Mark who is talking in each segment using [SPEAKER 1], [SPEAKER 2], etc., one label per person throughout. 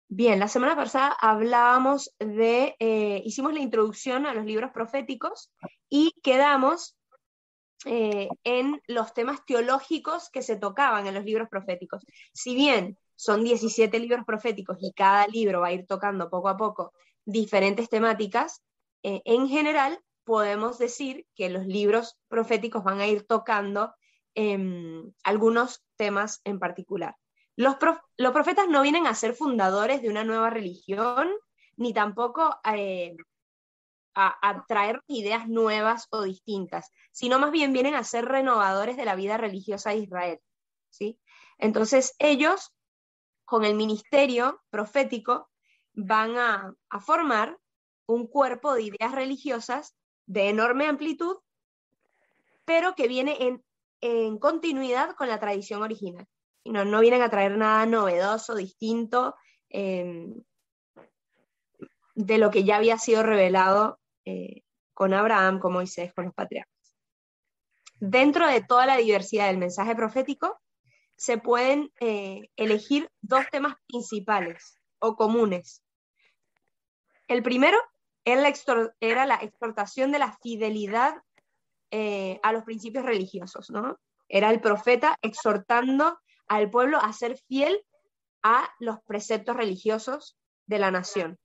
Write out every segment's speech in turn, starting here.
[SPEAKER 1] Bien, la semana pasada hicimos la introducción a los libros proféticos y quedamos en los temas teológicos que se tocaban en los libros proféticos. Si bien son 17 libros proféticos y cada libro va a ir tocando poco a poco diferentes temáticas, en general podemos decir que los libros proféticos van a ir tocando algunos temas en particular. Los profetas no vienen a ser fundadores de una nueva religión, ni tampoco a traer ideas nuevas o distintas, sino más bien vienen a ser renovadores de la vida religiosa de Israel, ¿sí? Entonces ellos, con el ministerio profético, van a formar un cuerpo de ideas religiosas de enorme amplitud, pero que viene en continuidad con la tradición original. No vienen a traer nada novedoso, distinto, de lo que ya había sido revelado con Abraham, con Moisés, con los patriarcas. Dentro de toda la diversidad del mensaje profético, se pueden elegir dos temas principales o comunes. El primero era la exhortación de la fidelidad a los principios religiosos, ¿no? Era el profeta exhortando al pueblo a ser fiel a los preceptos religiosos de la nación.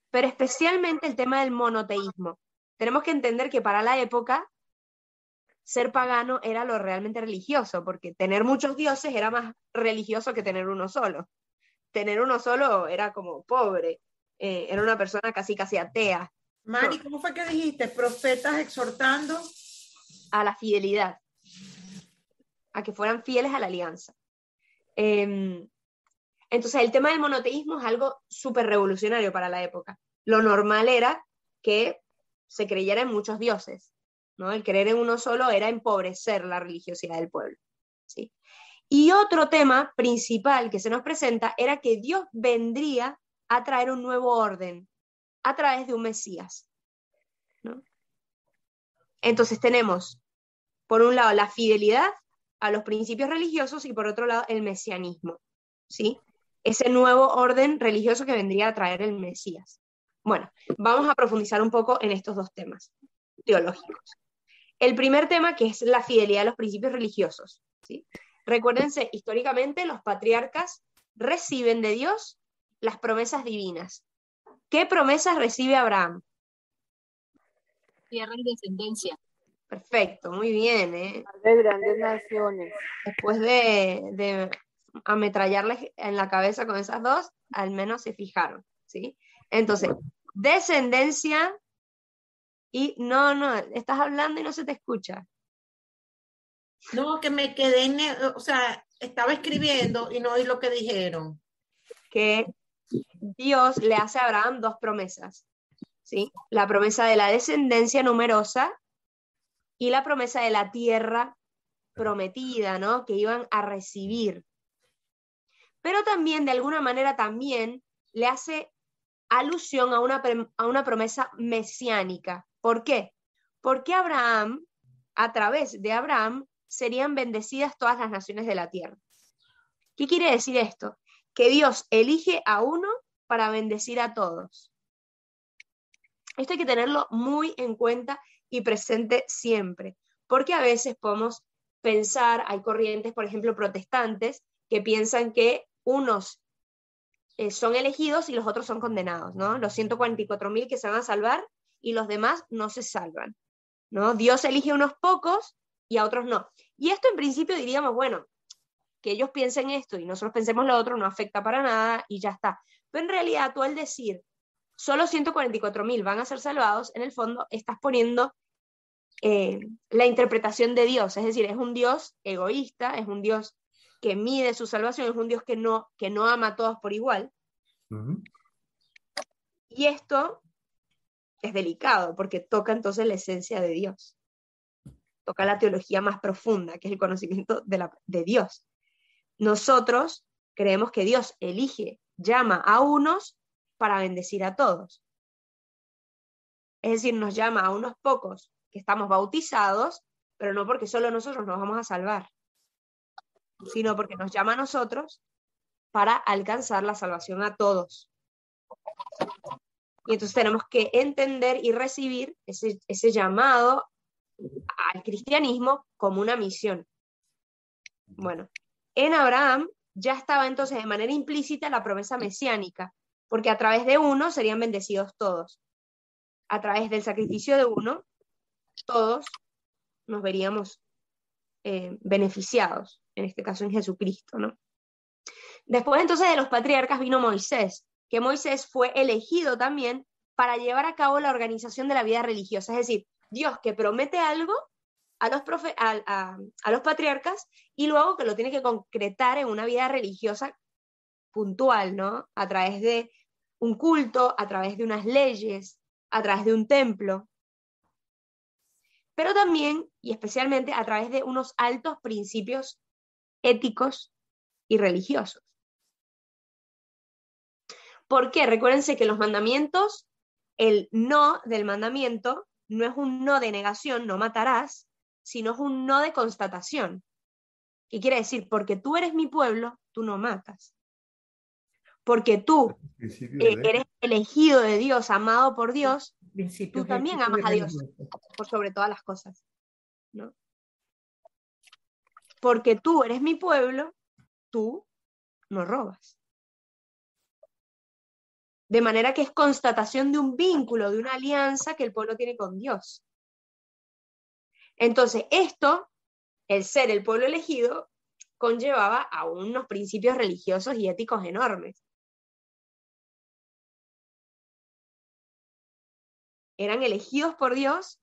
[SPEAKER 1] Pero especialmente el tema del monoteísmo. Tenemos que entender que para la época ser pagano era lo realmente religioso, porque tener muchos dioses era más religioso que tener uno solo. Tener uno solo era como pobre, era una persona casi atea.
[SPEAKER 2] Mari, ¿cómo fue que dijiste? Profetas exhortando
[SPEAKER 1] a la fidelidad, a que fueran fieles a la alianza. Entonces el tema del monoteísmo es algo súper revolucionario para la época. Lo normal era que se creyera en muchos dioses, ¿no? El creer en uno solo era empobrecer la religiosidad del pueblo, ¿sí? Y otro tema principal que se nos presenta era que Dios vendría a traer un nuevo orden a través de un Mesías, ¿no? Entonces tenemos, por un lado, la fidelidad a los principios religiosos y por otro lado, el mesianismo, ¿sí? Ese nuevo orden religioso que vendría a traer el Mesías. Bueno, vamos a profundizar un poco en estos dos temas teológicos. El primer tema, que es la fidelidad a los principios religiosos, ¿sí? Recuérdense, históricamente los patriarcas reciben de Dios las promesas divinas. ¿Qué promesas recibe Abraham?
[SPEAKER 3] Tierra y descendencia.
[SPEAKER 1] Perfecto, muy bien, ¿eh?
[SPEAKER 4] De grandes naciones.
[SPEAKER 1] Después de ametrallarles en la cabeza con esas dos, al menos se fijaron, ¿sí? Entonces, descendencia y no, estás hablando y no se te escucha.
[SPEAKER 2] No, que me quedé o sea, estaba escribiendo y no oí lo que dijeron.
[SPEAKER 1] Que Dios le hace a Abraham dos promesas, ¿sí? La promesa de la descendencia numerosa y la promesa de la tierra prometida, ¿no? Que iban a recibir. Pero también, de alguna manera, también le hace alusión a una promesa mesiánica. ¿Por qué? Porque Abraham, a través de Abraham, serían bendecidas todas las naciones de la tierra. ¿Qué quiere decir esto? Que Dios elige a uno para bendecir a todos. Esto hay que tenerlo muy en cuenta y presente siempre, porque a veces podemos pensar, hay corrientes, por ejemplo, protestantes, que piensan que unos son elegidos y los otros son condenados, ¿no? Los 144.000 que se van a salvar y los demás no se salvan, ¿no? Dios elige a unos pocos y a otros no. Y esto en principio diríamos, bueno, que ellos piensen esto y nosotros pensemos lo otro no afecta para nada y ya está. Pero en realidad tú al decir solo 144.000 van a ser salvados, en el fondo estás poniendo la interpretación de Dios, es decir, es un Dios egoísta, es un Dios que mide su salvación, es un Dios que no ama a todos por igual. Uh-huh. Y esto es delicado porque toca entonces la esencia de Dios, toca la teología más profunda, que es el conocimiento de Dios. Nosotros creemos que Dios elige, llama a unos para bendecir a todos. Es decir, nos llama a unos pocos que estamos bautizados, pero no porque solo nosotros nos vamos a salvar, sino porque nos llama a nosotros para alcanzar la salvación a todos. Y entonces tenemos que entender y recibir ese llamado al cristianismo como una misión. Bueno, en Abraham ya estaba entonces de manera implícita la promesa mesiánica, porque a través de uno serían bendecidos todos. A través del sacrificio de uno, todos nos veríamos beneficiados, en este caso en Jesucristo, ¿no? Después entonces de los patriarcas vino Moisés, que Moisés fue elegido también para llevar a cabo la organización de la vida religiosa, es decir, Dios que promete algo a los patriarcas y luego que lo tiene que concretar en una vida religiosa puntual, ¿no? A través de un culto, a través de unas leyes, a través de un templo, pero también y especialmente a través de unos altos principios éticos y religiosos. ¿Por qué? Recuérdense que los mandamientos, el no del mandamiento no es un no de negación, no matarás, sino es un no de constatación. ¿Qué quiere decir? Porque tú eres mi pueblo, tú no matas. Porque tú eres elegido de Dios, amado por Dios, tú también amas a Dios por sobre todas las cosas, ¿no? Porque tú eres mi pueblo, tú no robas. De manera que es constatación de un vínculo, de una alianza que el pueblo tiene con Dios. Entonces, esto, el ser el pueblo elegido, conllevaba a unos principios religiosos y éticos enormes. Eran elegidos por Dios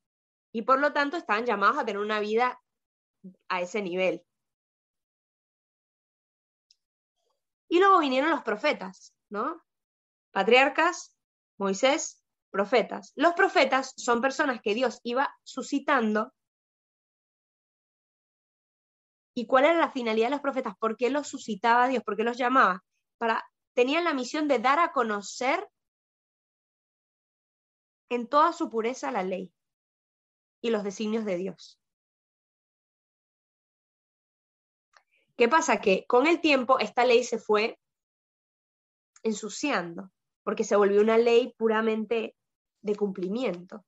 [SPEAKER 1] y por lo tanto estaban llamados a tener una vida a ese nivel. Y luego vinieron los profetas, ¿no? Patriarcas, Moisés, profetas. Los profetas son personas que Dios iba suscitando. ¿Y cuál era la finalidad de los profetas? ¿Por qué los suscitaba Dios? ¿Por qué los llamaba? Tenían la misión de dar a conocer en toda su pureza la ley y los designios de Dios. ¿Qué pasa? Que con el tiempo esta ley se fue ensuciando, porque se volvió una ley puramente de cumplimiento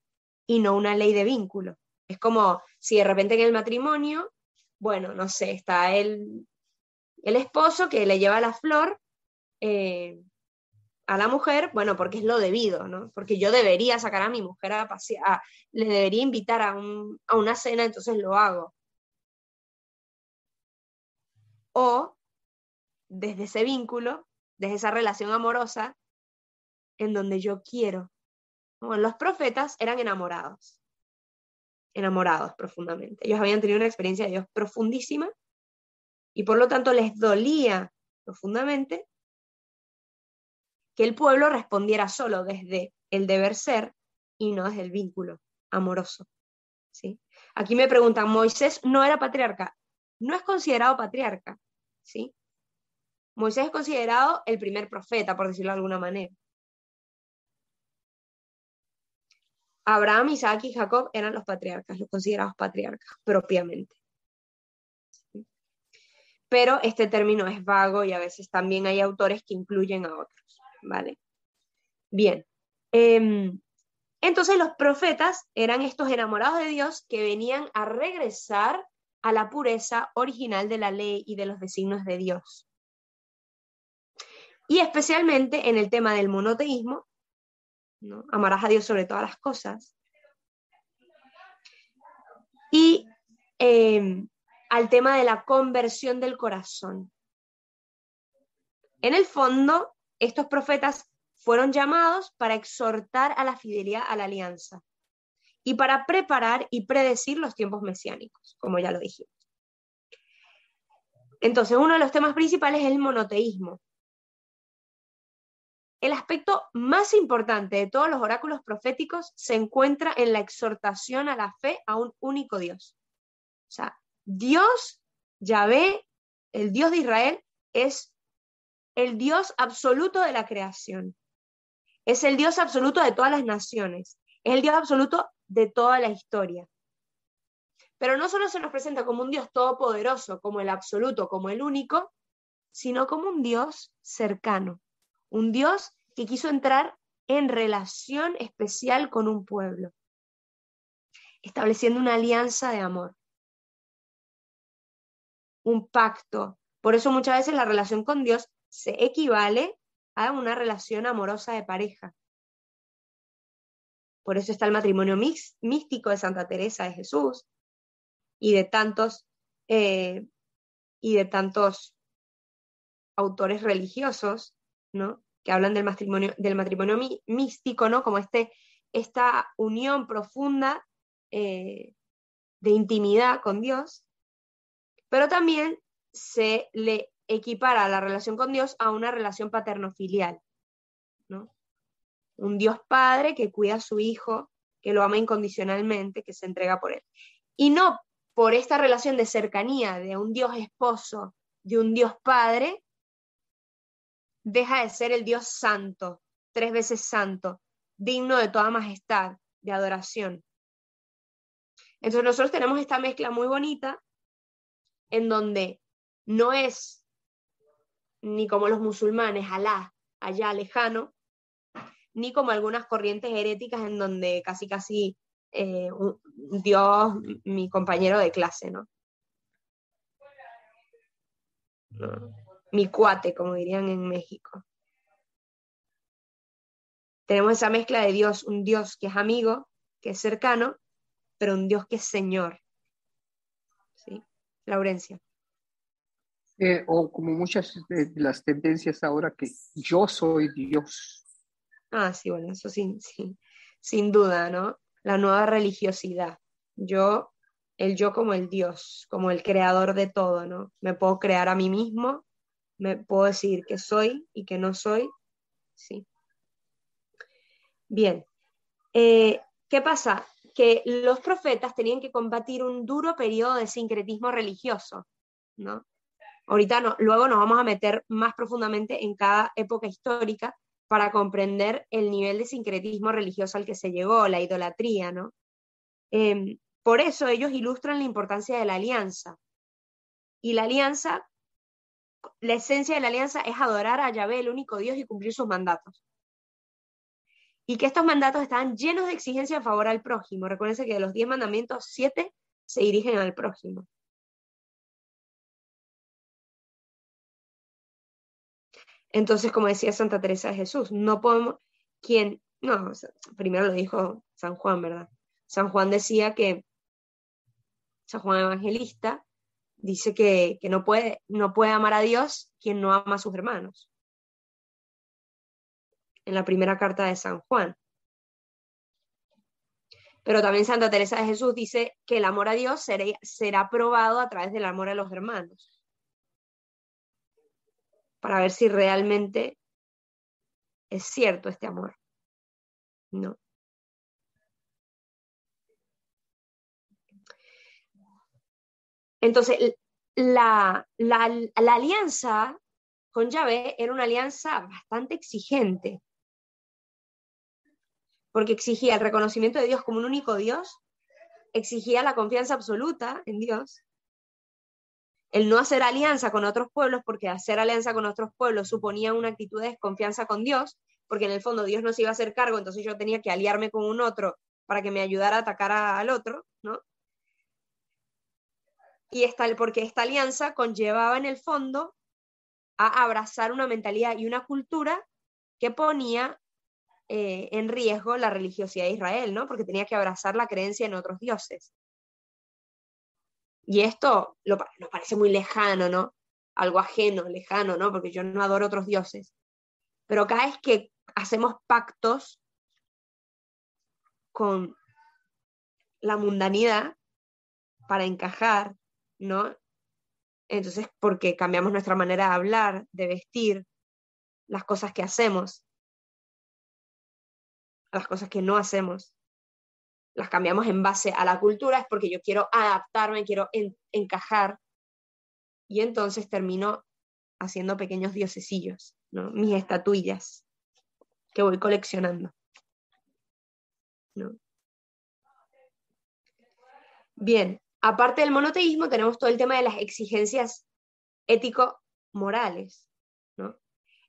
[SPEAKER 1] y no una ley de vínculo. Es como si de repente en el matrimonio, bueno, no sé, está el esposo que le lleva la flor a la mujer, bueno, porque es lo debido, ¿no? Porque yo debería sacar a mi mujer a pasear, le debería invitar a una cena, entonces lo hago. O desde ese vínculo, desde esa relación amorosa, en donde yo quiero. Bueno, los profetas eran enamorados profundamente. Ellos habían tenido una experiencia de Dios profundísima y por lo tanto les dolía profundamente que el pueblo respondiera solo desde el deber ser y no desde el vínculo amoroso, ¿sí? Aquí me preguntan, Moisés no era patriarca. No es considerado patriarca, ¿sí? Moisés es considerado el primer profeta, por decirlo de alguna manera. Abraham, Isaac y Jacob eran los patriarcas, los considerados patriarcas propiamente. Pero este término es vago y a veces también hay autores que incluyen a otros, ¿vale? Bien. Entonces los profetas eran estos enamorados de Dios que venían a regresar a la pureza original de la ley y de los designios de Dios. Y especialmente en el tema del monoteísmo, ¿no? Amarás a Dios sobre todas las cosas. Y al tema de la conversión del corazón. En el fondo, estos profetas fueron llamados para exhortar a la fidelidad a la alianza y para preparar y predecir los tiempos mesiánicos, como ya lo dijimos. Entonces, uno de los temas principales es el monoteísmo. El aspecto más importante de todos los oráculos proféticos se encuentra en la exhortación a la fe a un único Dios. O sea, Dios, Yahvé, el Dios de Israel, es el Dios absoluto de la creación. Es el Dios absoluto de todas las naciones. Es el Dios absoluto de toda la historia. Pero no solo se nos presenta como un Dios todopoderoso, como el absoluto, como el único, sino como un Dios cercano, un Dios que quiso entrar en relación especial con un pueblo, estableciendo una alianza de amor, un pacto. Por eso muchas veces la relación con Dios se equivale a una relación amorosa de pareja. Por eso está el matrimonio místico de Santa Teresa de Jesús y de tantos autores religiosos, ¿no? Que hablan del matrimonio místico, ¿no? Como esta unión profunda de intimidad con Dios, pero también se le equipara la relación con Dios a una relación paterno-filial, ¿no? Un Dios Padre que cuida a su hijo, que lo ama incondicionalmente, que se entrega por él. Y no por esta relación de cercanía de un Dios esposo, de un Dios Padre, deja de ser el Dios santo, 3 veces santo, digno de toda majestad, de adoración. Entonces nosotros tenemos esta mezcla muy bonita en donde no es ni como los musulmanes, Alá, allá lejano, ni como algunas corrientes heréticas en donde casi Dios, mi compañero de clase, ¿no? Mi cuate, como dirían en México. Tenemos esa mezcla de Dios, un Dios que es amigo, que es cercano, pero un Dios que es Señor. ¿Sí? Laurencia.
[SPEAKER 3] O como muchas de las tendencias ahora que yo soy Dios.
[SPEAKER 1] Ah, sí, bueno, eso sin duda, ¿no? La nueva religiosidad. El yo como el Dios, como el creador de todo, ¿no? Me puedo crear a mí mismo, me puedo decir que soy y que no soy, sí. Bien, ¿qué pasa? Que los profetas tenían que combatir un duro periodo de sincretismo religioso, ¿no? Ahorita luego nos vamos a meter más profundamente en cada época histórica para comprender el nivel de sincretismo religioso al que se llegó, la idolatría, ¿no? Por eso ellos ilustran la importancia de la alianza. Y la alianza, la esencia de la alianza es adorar a Yahvé, el único Dios, y cumplir sus mandatos. Y que estos mandatos están llenos de exigencia en favor al prójimo. Recuérdense que de los 10 mandamientos, 7 se dirigen al prójimo. Entonces, como decía Santa Teresa de Jesús, no podemos, primero lo dijo San Juan, ¿verdad? San Juan decía que, San Juan Evangelista, dice que no puede amar a Dios quien no ama a sus hermanos. En la primera carta de San Juan. Pero también Santa Teresa de Jesús dice que el amor a Dios será probado a través del amor a los hermanos. Para ver si realmente es cierto este amor. ¿No? Entonces, la alianza con Yahvé era una alianza bastante exigente, porque exigía el reconocimiento de Dios como un único Dios, exigía la confianza absoluta en Dios, el no hacer alianza con otros pueblos, porque hacer alianza con otros pueblos suponía una actitud de desconfianza con Dios, porque en el fondo Dios no se iba a hacer cargo, entonces yo tenía que aliarme con un otro para que me ayudara a atacar al otro, ¿no? Porque esta alianza conllevaba en el fondo a abrazar una mentalidad y una cultura que ponía en riesgo la religiosidad de Israel, ¿no? Porque tenía que abrazar la creencia en otros dioses. Y esto nos parece muy lejano, ¿no? Algo ajeno, lejano, ¿no? Porque yo no adoro otros dioses. Pero cada vez que hacemos pactos con la mundanidad para encajar, ¿no? Entonces, porque cambiamos nuestra manera de hablar, de vestir, las cosas que hacemos, las cosas que no hacemos, las cambiamos en base a la cultura, es porque yo quiero adaptarme, quiero encajar, y entonces termino haciendo pequeños diosesillos, ¿no? Mis estatuillas que voy coleccionando, ¿no? Bien, aparte del monoteísmo tenemos todo el tema de las exigencias morales, ¿no?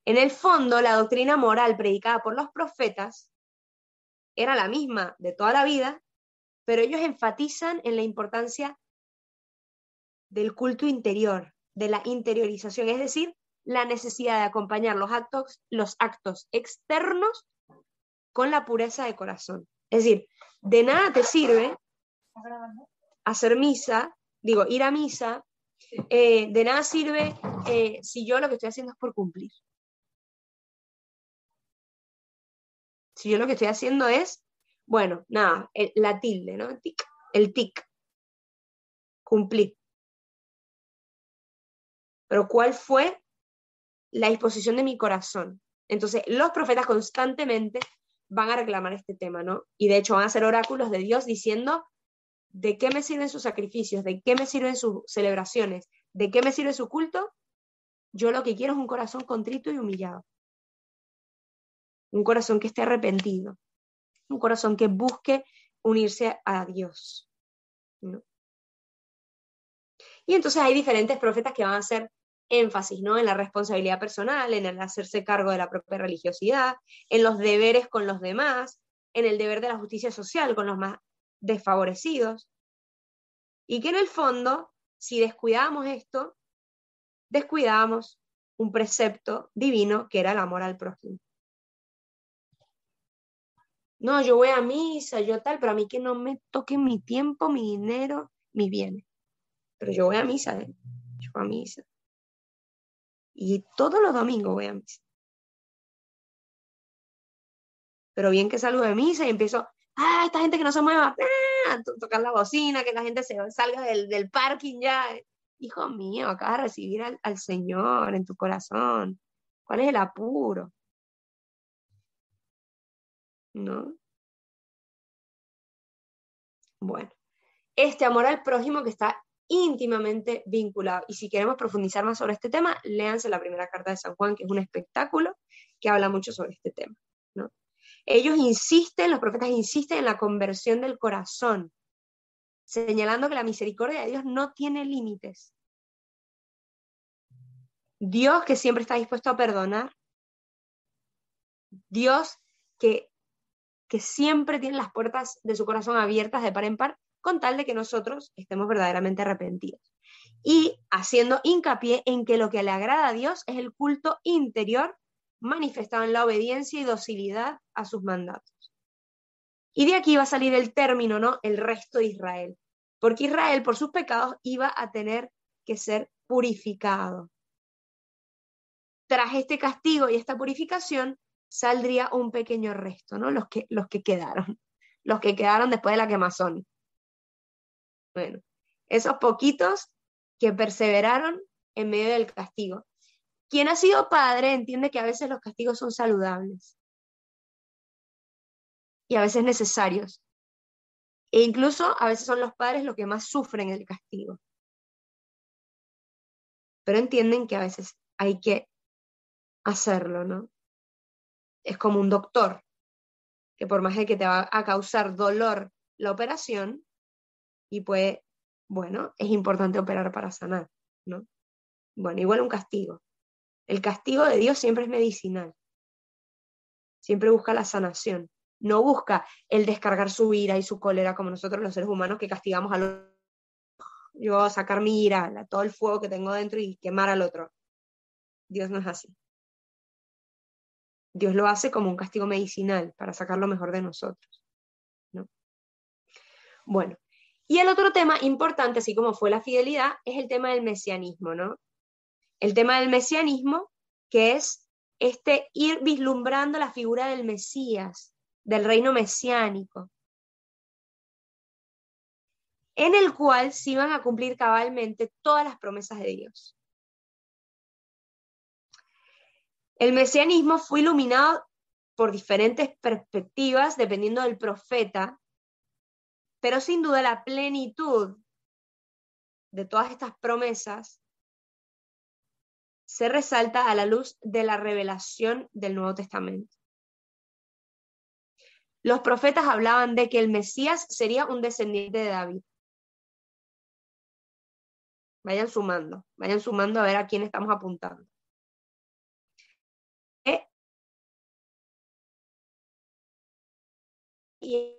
[SPEAKER 1] En el fondo, la doctrina moral predicada por los profetas era la misma de toda la vida, pero ellos enfatizan en la importancia del culto interior, de la interiorización, es decir, la necesidad de acompañar los actos externos con la pureza de corazón. Es decir, de nada te sirve hacer misa, ir a misa, de nada sirve si yo lo que estoy haciendo es por cumplir. Si yo lo que estoy haciendo es, bueno, nada, la tilde, ¿no? El tic, cumplí. Pero ¿cuál fue la disposición de mi corazón? Entonces, los profetas constantemente van a reclamar este tema, ¿no? Y de hecho van a hacer oráculos de Dios diciendo, ¿de qué me sirven sus sacrificios? ¿De qué me sirven sus celebraciones? ¿De qué me sirve su culto? Yo lo que quiero es un corazón contrito y humillado. Un corazón que esté arrepentido. Un corazón que busque unirse a Dios, ¿no? Y entonces hay diferentes profetas que van a hacer énfasis, ¿no? En la responsabilidad personal, en el hacerse cargo de la propia religiosidad, en los deberes con los demás, en el deber de la justicia social con los más desfavorecidos. Y que en el fondo, si descuidamos esto, descuidamos un precepto divino que era el amor al prójimo. No, yo voy a misa, yo tal, pero a mí que no me toquen mi tiempo, mi dinero, mis bienes. Pero yo voy a misa, ¿eh? Yo voy a misa. Y todos los domingos voy a misa. Pero bien que salgo de misa y empiezo, esta gente que no se mueva, tocar la bocina, que la gente salga del parking ya. Hijo mío, acabas de recibir al Señor en tu corazón. ¿Cuál es el apuro? ¿No? Bueno, este amor al prójimo que está íntimamente vinculado. Y si queremos profundizar más sobre este tema, léanse la primera carta de San Juan, que es un espectáculo que habla mucho sobre este tema, ¿no? Ellos insisten, los profetas insisten en la conversión del corazón, señalando que la misericordia de Dios no tiene límites. Dios que siempre está dispuesto a perdonar, Dios que siempre tiene las puertas de su corazón abiertas de par en par, con tal de que nosotros estemos verdaderamente arrepentidos. Y haciendo hincapié en que lo que le agrada a Dios es el culto interior manifestado en la obediencia y docilidad a sus mandatos. Y de aquí va a salir el término, ¿no? El resto de Israel. Porque Israel, por sus pecados, iba a tener que ser purificado. Tras este castigo y esta purificación, saldría un pequeño resto, ¿no? Los que quedaron. Los que quedaron después de la quemazón. Bueno, esos poquitos que perseveraron en medio del castigo. Quien ha sido padre entiende que a veces los castigos son saludables. Y a veces necesarios. E incluso a veces son los padres los que más sufren el castigo. Pero entienden que a veces hay que hacerlo, ¿no? Es como un doctor, que por más de que te va a causar dolor la operación, y puede, bueno, es importante operar para sanar, ¿no? Bueno, igual un castigo. El castigo de Dios siempre es medicinal. Siempre busca la sanación. No busca el descargar su ira y su cólera como nosotros los seres humanos que castigamos al otro. Yo voy a sacar mi ira, todo el fuego que tengo dentro y quemar al otro. Dios no es así. Dios lo hace como un castigo medicinal para sacar lo mejor de nosotros, ¿no? Bueno, y el otro tema importante, así como fue la fidelidad, es el tema del mesianismo, ¿no? El tema del mesianismo, que es ir vislumbrando la figura del Mesías, del reino mesiánico, en el cual se iban a cumplir cabalmente todas las promesas de Dios. El mesianismo fue iluminado por diferentes perspectivas dependiendo del profeta, pero sin duda la plenitud de todas estas promesas se resalta a la luz de la revelación del Nuevo Testamento. Los profetas hablaban de que el Mesías sería un descendiente de David. Vayan sumando a ver a quién estamos apuntando. Y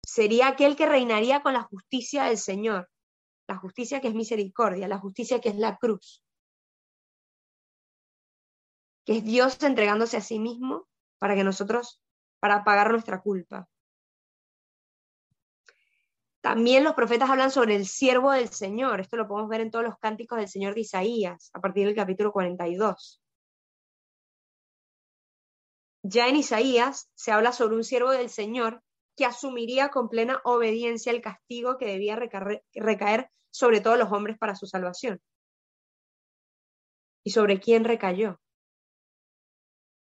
[SPEAKER 1] sería aquel que reinaría con la justicia del Señor, la justicia que es misericordia, la justicia que es la cruz, que es Dios entregándose a sí mismo para pagar nuestra culpa. También los profetas hablan sobre el siervo del Señor. Esto lo podemos ver en todos los cánticos del Señor de Isaías, a partir del capítulo 42. Ya en Isaías se habla sobre un siervo del Señor que asumiría con plena obediencia el castigo que debía recaer sobre todos los hombres para su salvación. ¿Y sobre quién recayó?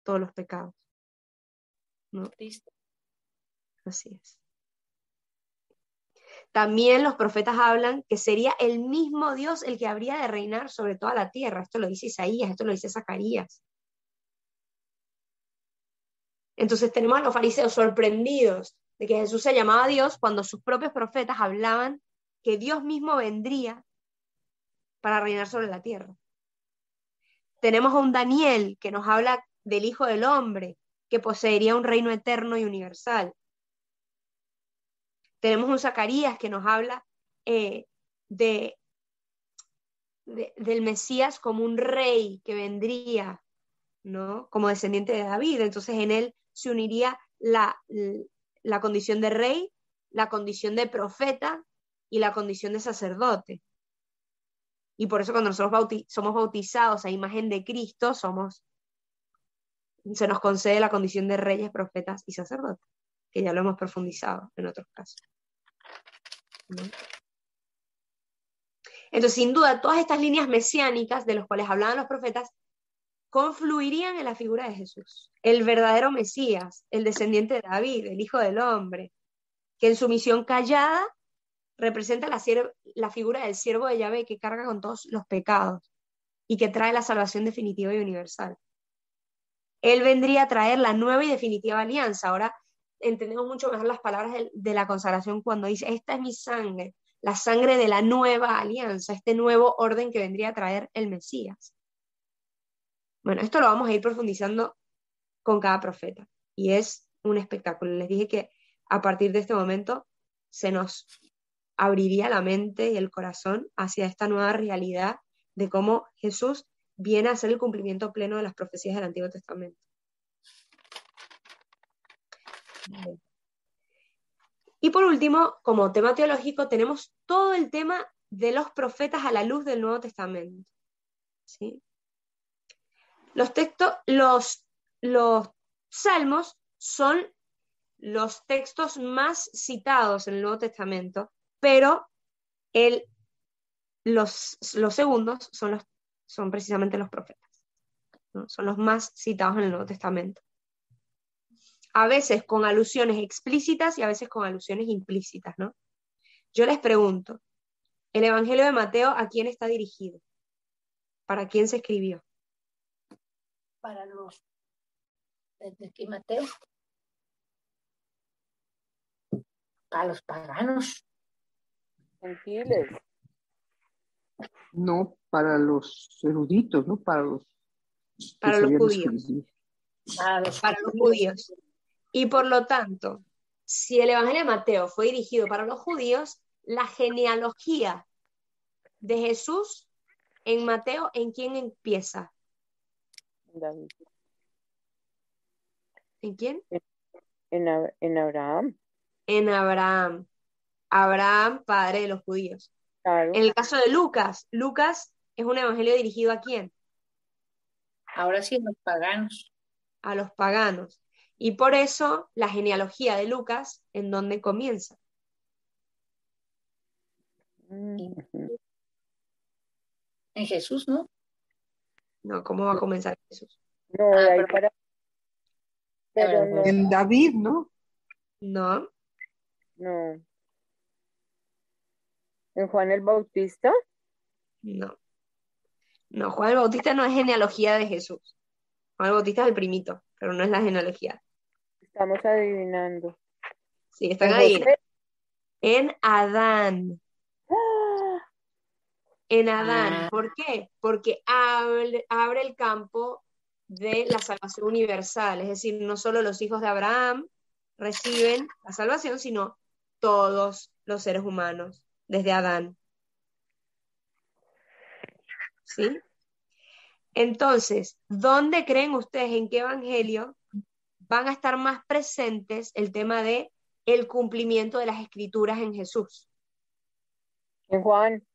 [SPEAKER 1] Todos los pecados, ¿no?
[SPEAKER 5] Cristo.
[SPEAKER 1] Así es. También los profetas hablan que sería el mismo Dios el que habría de reinar sobre toda la tierra. Esto lo dice Isaías, esto lo dice Zacarías. Entonces tenemos a los fariseos sorprendidos de que Jesús se llamaba Dios cuando sus propios profetas hablaban que Dios mismo vendría para reinar sobre la tierra. Tenemos a un Daniel que nos habla del Hijo del Hombre, que poseería un reino eterno y universal. Tenemos un Zacarías que nos habla del Mesías como un rey que vendría, ¿no? Como descendiente de David. Entonces en él se uniría la condición de rey, la condición de profeta y la condición de sacerdote. Y por eso cuando nosotros somos bautizados a imagen de Cristo, se nos concede la condición de reyes, profetas y sacerdotes, que ya lo hemos profundizado en otros casos, ¿no? Entonces, sin duda, todas estas líneas mesiánicas de las cuales hablaban los profetas confluirían en la figura de Jesús, el verdadero Mesías, el descendiente de David, el Hijo del Hombre, que en su misión callada representa la figura del siervo de Yahvé que carga con todos los pecados y que trae la salvación definitiva y universal. Él vendría a traer la nueva y definitiva alianza. Ahora entendemos mucho mejor las palabras de la consagración cuando dice, esta es mi sangre, la sangre de la nueva alianza, este nuevo orden que vendría a traer el Mesías. Bueno, esto lo vamos a ir profundizando con cada profeta y es un espectáculo. Les dije que a partir de este momento se nos abriría la mente y el corazón hacia esta nueva realidad de cómo Jesús viene a hacer el cumplimiento pleno de las profecías del Antiguo Testamento. Y por último, como tema teológico, tenemos todo el tema de los profetas a la luz del Nuevo Testamento. ¿Sí? Los salmos son los textos más citados en el Nuevo Testamento, pero los segundos son precisamente los profetas, ¿no? Son los más citados en el Nuevo Testamento. A veces con alusiones explícitas y a veces con alusiones implícitas, ¿no? Yo les pregunto, ¿el Evangelio de Mateo a quién está dirigido? ¿Para quién se escribió?
[SPEAKER 5] Para los desde aquí Mateo, a los paganos.
[SPEAKER 4] Gentiles.
[SPEAKER 3] No, para los eruditos, ¿no? Para los
[SPEAKER 1] judíos. Para los judíos. Y por lo tanto, si el Evangelio de Mateo fue dirigido para los judíos, la genealogía de Jesús en Mateo, ¿en quién empieza?
[SPEAKER 4] David.
[SPEAKER 1] ¿En quién?
[SPEAKER 4] En Abraham.
[SPEAKER 1] En Abraham. Abraham, padre de los judíos.
[SPEAKER 4] Claro.
[SPEAKER 1] En el caso de Lucas es un evangelio dirigido ¿a quién?
[SPEAKER 5] Ahora sí, los paganos.
[SPEAKER 1] A los paganos. Y por eso la genealogía de Lucas, ¿en dónde comienza?
[SPEAKER 4] Uh-huh.
[SPEAKER 5] En Jesús, ¿no?
[SPEAKER 1] No, ¿cómo va a comenzar Jesús?
[SPEAKER 4] No, de ahí para... Pero no.
[SPEAKER 3] En David, ¿no?
[SPEAKER 1] No.
[SPEAKER 4] No. ¿En Juan el Bautista?
[SPEAKER 1] No. No, Juan el Bautista no es genealogía de Jesús. Juan el Bautista es el primito, pero no es la genealogía.
[SPEAKER 4] Estamos adivinando.
[SPEAKER 1] Sí, están adivinando. En Adán. En Adán.
[SPEAKER 5] Ah.
[SPEAKER 1] ¿Por qué? Porque abre el campo de la salvación universal. Es decir, no solo los hijos de Abraham reciben la salvación, sino todos los seres humanos, desde Adán. ¿Sí? Entonces, ¿dónde creen ustedes, en qué evangelio van a estar más presentes el tema de el cumplimiento de las escrituras en Jesús?
[SPEAKER 4] En Juan.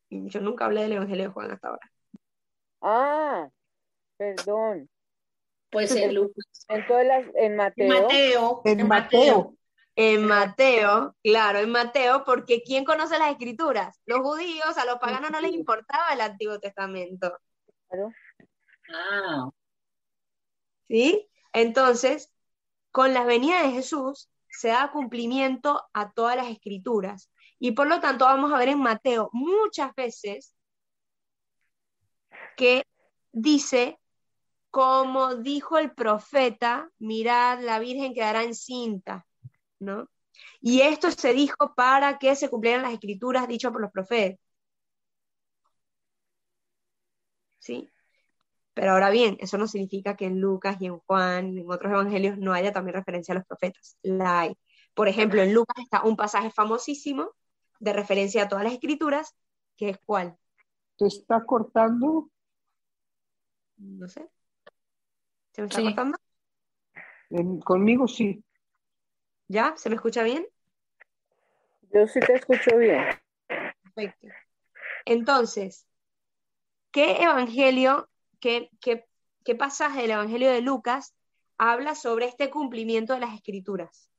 [SPEAKER 1] Yo nunca hablé del evangelio de Juan hasta ahora.
[SPEAKER 4] Ah, perdón.
[SPEAKER 5] Pues en Lucas.
[SPEAKER 4] Entonces, en Mateo.
[SPEAKER 2] En Mateo.
[SPEAKER 1] En Mateo, claro, en Mateo, porque ¿quién conoce las escrituras? Los judíos, a los paganos no les importaba el Antiguo Testamento.
[SPEAKER 4] Claro.
[SPEAKER 5] Ah,
[SPEAKER 1] ¿Sí? Entonces, con la venida de Jesús se da cumplimiento a todas las escrituras. Y por lo tanto vamos a ver en Mateo muchas veces que dice, como dijo el profeta, mirad, la Virgen quedará encinta, ¿no? Y esto se dijo para que se cumplieran las escrituras dichas por los profetas. ¿Sí? Pero ahora bien, eso no significa que en Lucas y en Juan y en otros evangelios no haya también referencia a los profetas. La hay. Por ejemplo, en Lucas está un pasaje famosísimo de referencia a todas las escrituras, que es ¿cuál?
[SPEAKER 3] ¿Te está cortando?
[SPEAKER 1] No sé. ¿Se me está
[SPEAKER 5] sí.
[SPEAKER 1] cortando?
[SPEAKER 3] Conmigo sí.
[SPEAKER 1] ¿Ya? ¿Se me escucha bien?
[SPEAKER 4] Yo sí te escucho bien.
[SPEAKER 1] Perfecto. Entonces, ¿qué evangelio, qué pasaje del evangelio de Lucas habla sobre este cumplimiento de las escrituras?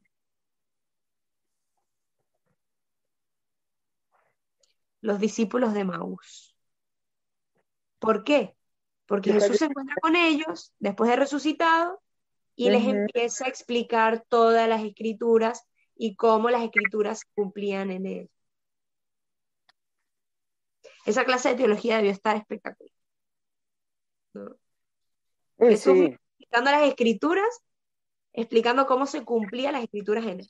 [SPEAKER 1] Los discípulos de Maús. ¿Por qué? Porque Jesús se encuentra con ellos después de resucitado y les empieza a explicar todas las escrituras y cómo las escrituras cumplían en él. Esa clase de teología debió estar espectacular, ¿no?
[SPEAKER 4] Uy,
[SPEAKER 1] Jesús
[SPEAKER 4] sí.
[SPEAKER 1] explicando las escrituras, explicando cómo se cumplían las escrituras en él.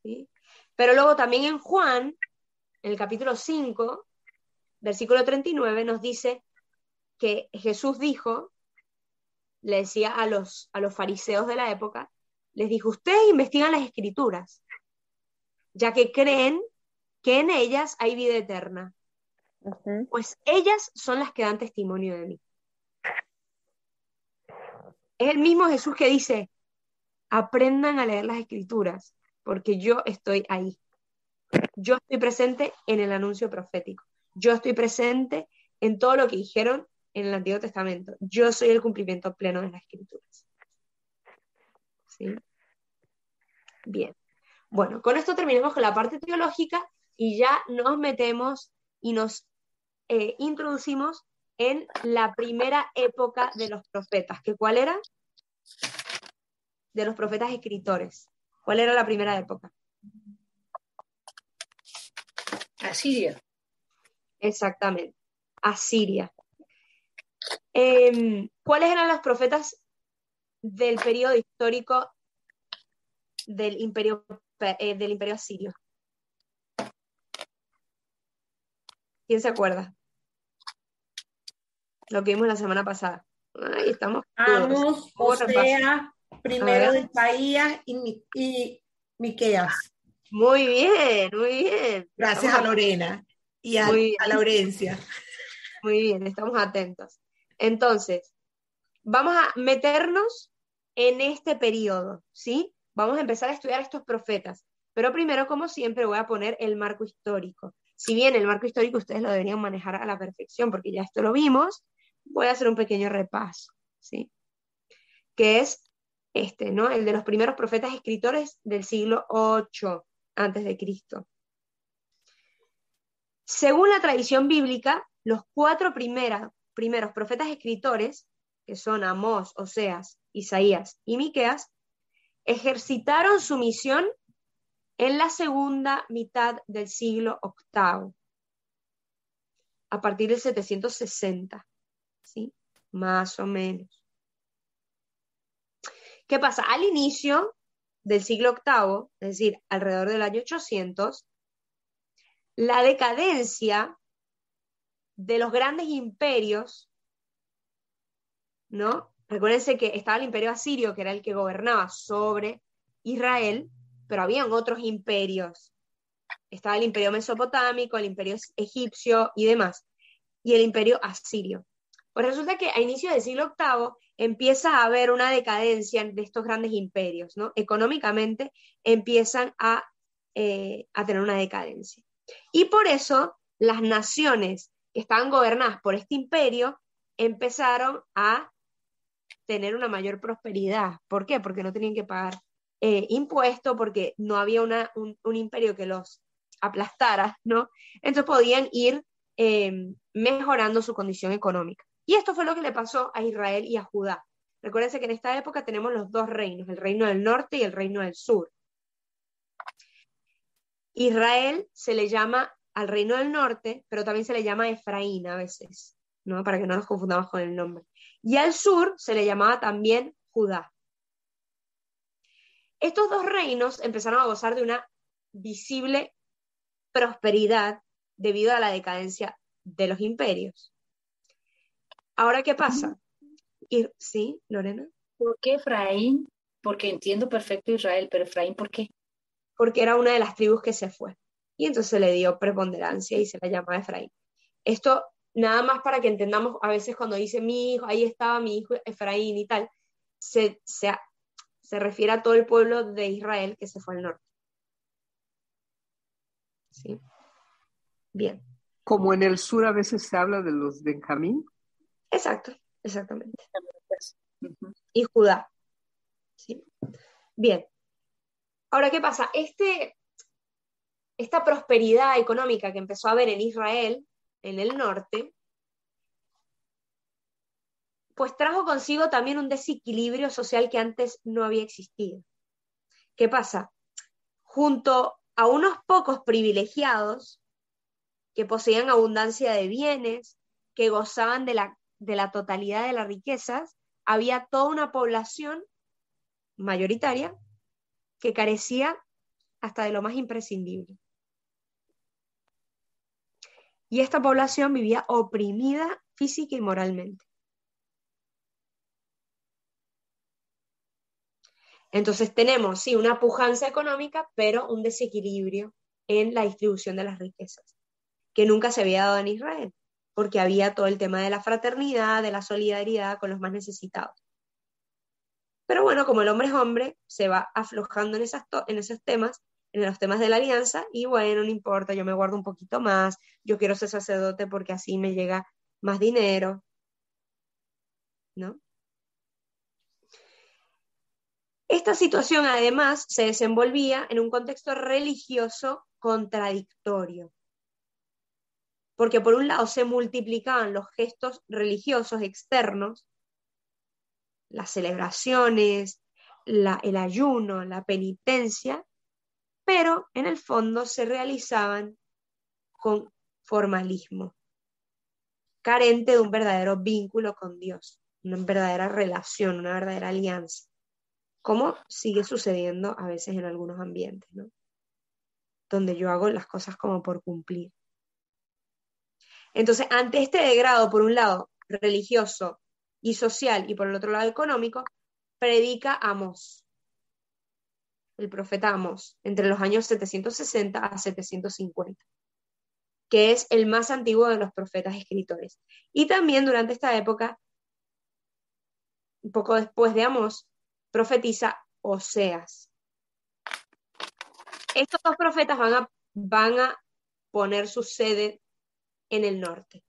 [SPEAKER 1] ¿Sí? Pero luego también en Juan, en el capítulo 5, versículo 39, nos dice que Jesús dijo, le decía a los fariseos de la época, les dijo, ustedes investigan las escrituras, ya que creen que en ellas hay vida eterna, pues ellas son las que dan testimonio de mí. Es el mismo Jesús que dice, aprendan a leer las escrituras, porque yo estoy ahí. Yo estoy presente en el anuncio profético. Yo estoy presente en todo lo que dijeron en el Antiguo Testamento. Yo soy el cumplimiento pleno de las escrituras. ¿Sí? Bien. Bueno, con esto terminamos con la parte teológica y ya nos metemos y nos introducimos en la primera época de los profetas. ¿Que cuál era? De los profetas escritores. ¿Cuál era la primera época?
[SPEAKER 5] Asiria.
[SPEAKER 1] Exactamente. Asiria. ¿Cuáles eran los profetas del periodo histórico del imperio asirio? ¿Quién se acuerda? Lo que vimos la semana pasada. Ahí estamos.
[SPEAKER 2] Amos, Osea, primero de Isaías y Miqueas.
[SPEAKER 1] Muy bien, muy bien.
[SPEAKER 2] Gracias a Lorena y a Laurencia.
[SPEAKER 1] Muy bien, estamos atentos. Entonces, vamos a meternos en este periodo, ¿sí? Vamos a empezar a estudiar a estos profetas. Pero primero, como siempre, voy a poner el marco histórico. Si bien el marco histórico ustedes lo deberían manejar a la perfección, porque ya esto lo vimos, voy a hacer un pequeño repaso, ¿sí? Que es este, ¿no? El de los primeros profetas escritores del siglo VIII antes de Cristo. Según la tradición bíblica, los 4 primeros profetas escritores, que son Amós, Oseas, Isaías y Miqueas, ejercitaron su misión en la segunda mitad del siglo VIII, a partir del 760, ¿sí? Más o menos. ¿Qué pasa? Al inicio, del siglo VIII, es decir, alrededor del año 800, la decadencia de los grandes imperios, ¿no? Recuérdense que estaba el imperio asirio, que era el que gobernaba sobre Israel, pero habían otros imperios. Estaba el imperio mesopotámico, el imperio egipcio y demás, y el imperio asirio. Pues resulta que a inicios del siglo VIII empieza a haber una decadencia de estos grandes imperios, ¿no? Económicamente empiezan a tener una decadencia. Y por eso las naciones que estaban gobernadas por este imperio empezaron a tener una mayor prosperidad. ¿Por qué? Porque no tenían que pagar impuestos, porque no había un imperio que los aplastara, ¿no? Entonces podían ir mejorando su condición económica. Y esto fue lo que le pasó a Israel y a Judá. Recuérdense que en esta época tenemos los dos reinos, el reino del norte y el reino del sur. Israel se le llama al reino del norte, pero también se le llama Efraín a veces, ¿no? Para que no nos confundamos con el nombre. Y al sur se le llamaba también Judá. Estos dos reinos empezaron a gozar de una visible prosperidad debido a la decadencia de los imperios. Ahora, ¿qué pasa? ¿Sí, Lorena?
[SPEAKER 5] ¿Por qué Efraín? Porque entiendo perfecto Israel, pero Efraín, ¿por qué?
[SPEAKER 1] Porque era una de las tribus que se fue. Y entonces se le dio preponderancia y se la llamaba Efraín. Esto nada más para que entendamos, a veces cuando dice mi hijo, ahí estaba mi hijo Efraín y tal, se refiere a todo el pueblo de Israel que se fue al norte. ¿Sí? Bien.
[SPEAKER 3] Como en el sur a veces se habla de los Benjamín.
[SPEAKER 1] Exacto, exactamente.
[SPEAKER 5] Uh-huh.
[SPEAKER 1] Y Judá. ¿Sí? Bien. Ahora, ¿qué pasa? Esta prosperidad económica que empezó a haber en Israel, en el norte, pues trajo consigo también un desequilibrio social que antes no había existido. ¿Qué pasa? Junto a unos pocos privilegiados que poseían abundancia de bienes, que gozaban de la totalidad de las riquezas, había toda una población mayoritaria que carecía hasta de lo más imprescindible. Y esta población vivía oprimida física y moralmente. Entonces tenemos, sí, una pujanza económica, pero un desequilibrio en la distribución de las riquezas, que nunca se había dado en Israel, porque había todo el tema de la fraternidad, de la solidaridad con los más necesitados. Pero bueno, como el hombre es hombre, se va aflojando en esos temas, en los temas de la alianza, y bueno, no importa, yo me guardo un poquito más, yo quiero ser sacerdote porque así me llega más dinero, ¿no? Esta situación además se desenvolvía en un contexto religioso contradictorio, porque por un lado se multiplicaban los gestos religiosos externos, las celebraciones, el ayuno, la penitencia, pero en el fondo se realizaban con formalismo, carente de un verdadero vínculo con Dios, una verdadera relación, una verdadera alianza, como sigue sucediendo a veces en algunos ambientes, ¿no? Donde yo hago las cosas como por cumplir. Entonces, ante este degrado, por un lado, religioso y social, y por el otro lado, económico, predica Amós, el profeta Amós, entre los años 760 a 750, que es el más antiguo de los profetas escritores. Y también durante esta época, un poco después de Amós, profetiza Oseas. Estos dos profetas van a poner su sede en el norte.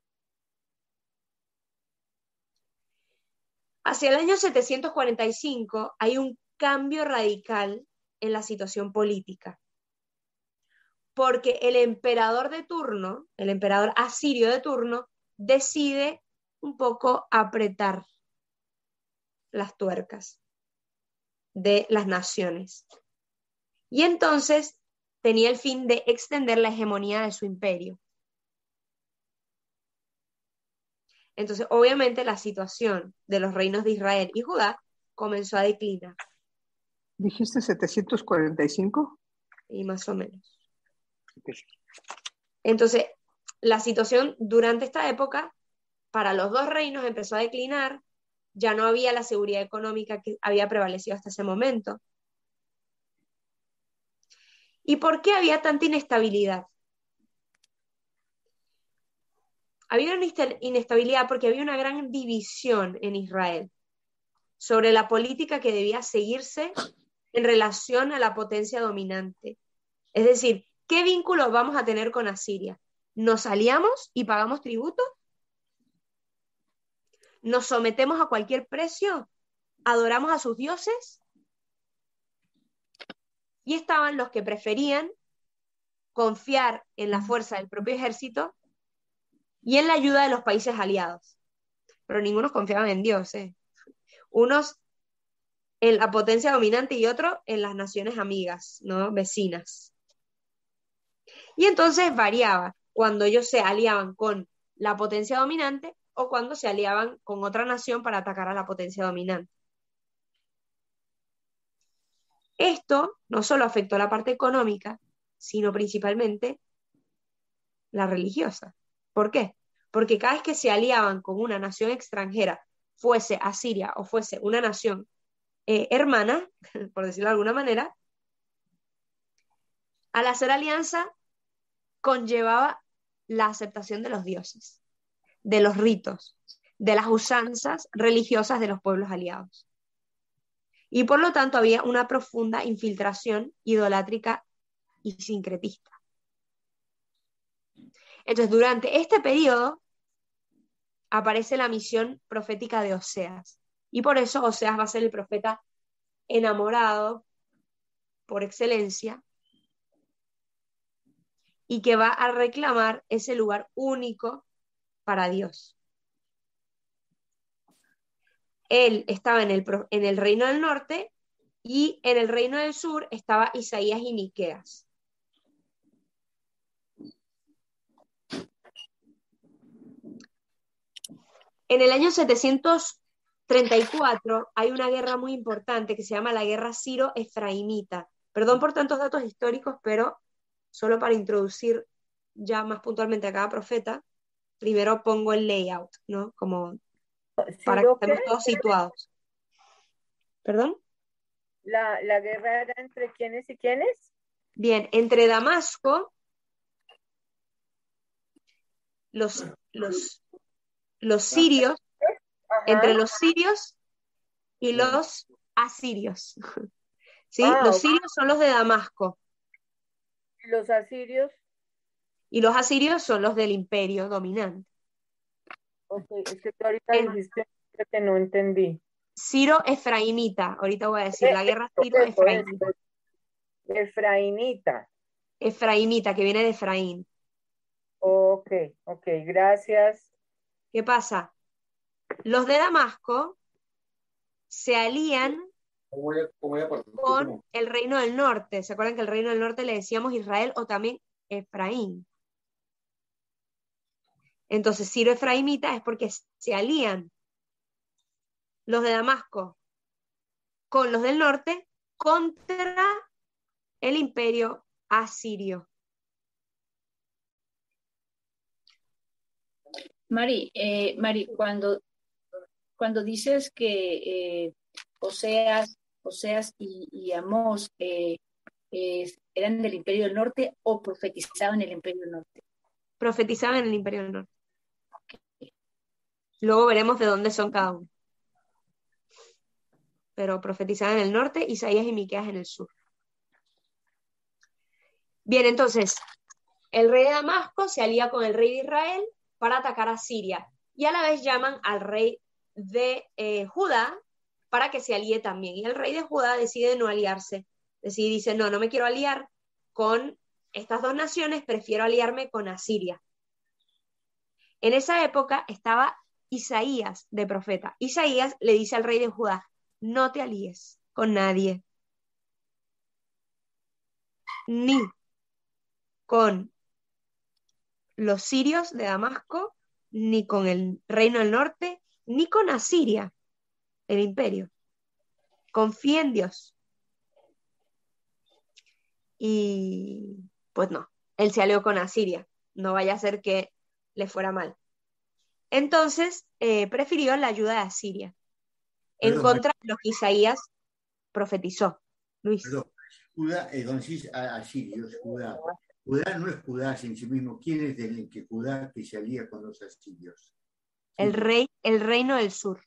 [SPEAKER 1] Hacia el año 745 hay un cambio radical en la situación política, porque el emperador de turno, el emperador asirio de turno, decide un poco apretar las tuercas de las naciones. Y entonces tenía el fin de extender la hegemonía de su imperio. Entonces, obviamente, la situación de los reinos de Israel y Judá comenzó a declinar.
[SPEAKER 3] ¿Dijiste 745?
[SPEAKER 1] y más o menos.
[SPEAKER 3] Ok.
[SPEAKER 1] Entonces, la situación durante esta época para los dos reinos empezó a declinar, ya no había la seguridad económica que había prevalecido hasta ese momento. ¿Y por qué había tanta inestabilidad? Había una inestabilidad porque había una gran división en Israel sobre la política que debía seguirse en relación a la potencia dominante. Es decir, ¿qué vínculos vamos a tener con Asiria? ¿Nos aliamos y pagamos tributo? ¿Nos sometemos a cualquier precio? ¿Adoramos a sus dioses? Y estaban los que preferían confiar en la fuerza del propio ejército y en la ayuda de los países aliados. Pero ninguno confiaba en Dios. Unos en la potencia dominante y otros en las naciones amigas, ¿no? Vecinas. Y entonces variaba cuando ellos se aliaban con la potencia dominante o cuando se aliaban con otra nación para atacar a la potencia dominante. Esto no solo afectó la parte económica, sino principalmente la religiosa. ¿Por qué? Porque cada vez que se aliaban con una nación extranjera, fuese Asiria o fuese una nación hermana, por decirlo de alguna manera, al hacer alianza conllevaba la aceptación de los dioses, de los ritos, de las usanzas religiosas de los pueblos aliados. Y por lo tanto había una profunda infiltración idolátrica y sincretista. Entonces, durante este periodo aparece la misión profética de Oseas. Y por eso Oseas va a ser el profeta enamorado por excelencia y que va a reclamar ese lugar único para Dios. Él estaba en el reino del norte y en el reino del sur estaba Isaías y Miqueas. En el año 734 hay una guerra muy importante que se llama la guerra Ciro-Efraimita. Perdón por tantos datos históricos, pero solo para introducir ya más puntualmente a cada profeta, primero pongo el layout, ¿no? Como para que estemos todos situados. ¿Perdón?
[SPEAKER 4] ¿La guerra era entre quiénes y quiénes?
[SPEAKER 1] Bien, entre Damasco, los sirios,
[SPEAKER 4] Ajá.
[SPEAKER 1] entre los sirios y los asirios. ¿Sí?
[SPEAKER 4] Ah,
[SPEAKER 1] Los
[SPEAKER 4] ok.
[SPEAKER 1] sirios son los de Damasco
[SPEAKER 4] Los asirios.
[SPEAKER 1] y los asirios son los del imperio dominante.
[SPEAKER 4] Ok, es que tú ahorita
[SPEAKER 1] En
[SPEAKER 4] dijiste que no entendí.
[SPEAKER 1] Ciro-Efraimita, ahorita voy a decir, la guerra Ciro-Efraimita.
[SPEAKER 4] Efraínita.
[SPEAKER 1] Efraimita, que viene de Efraín.
[SPEAKER 4] Ok, gracias.
[SPEAKER 1] ¿Qué pasa? Los de Damasco se alían con el reino del norte. ¿Se acuerdan que el reino del norte le decíamos Israel o también Efraín? Entonces, Ciro-Efraimita es porque se alían los de Damasco con los del norte contra el imperio asirio.
[SPEAKER 5] Mari, cuando dices que Oseas y Amós eran del Imperio del Norte o profetizaban el Imperio del Norte.
[SPEAKER 1] Profetizaban en el imperio del norte. Luego veremos de dónde son cada uno. Pero profetizaban en el norte, Isaías y Miqueas en el sur. Bien, entonces, el rey de Damasco se alía con el rey de Israel para atacar a Siria y a la vez llaman al rey de Judá para que se alíe también. Y el rey de Judá decide no aliarse. Dice, no me quiero aliar con estas dos naciones, prefiero aliarme con Asiria. En esa época estaba Isaías de profeta. Isaías le dice al rey de Judá, no te alíes con nadie, ni con los sirios de Damasco, ni con el reino del norte, ni con Asiria, el imperio. Confía en Dios. y pues no, él se alió con Asiria, no vaya a ser que le fuera mal. Entonces prefirió la ayuda de Asiria, en
[SPEAKER 6] Perdón,
[SPEAKER 1] contra de lo que Isaías profetizó. Luis.
[SPEAKER 6] perdón. Judá, cuando decís asirios, Judá. Judá no es Judá en sí mismo. ¿Quién es el que Judá que se alía con los asirios?
[SPEAKER 1] El rey, el reino del sur.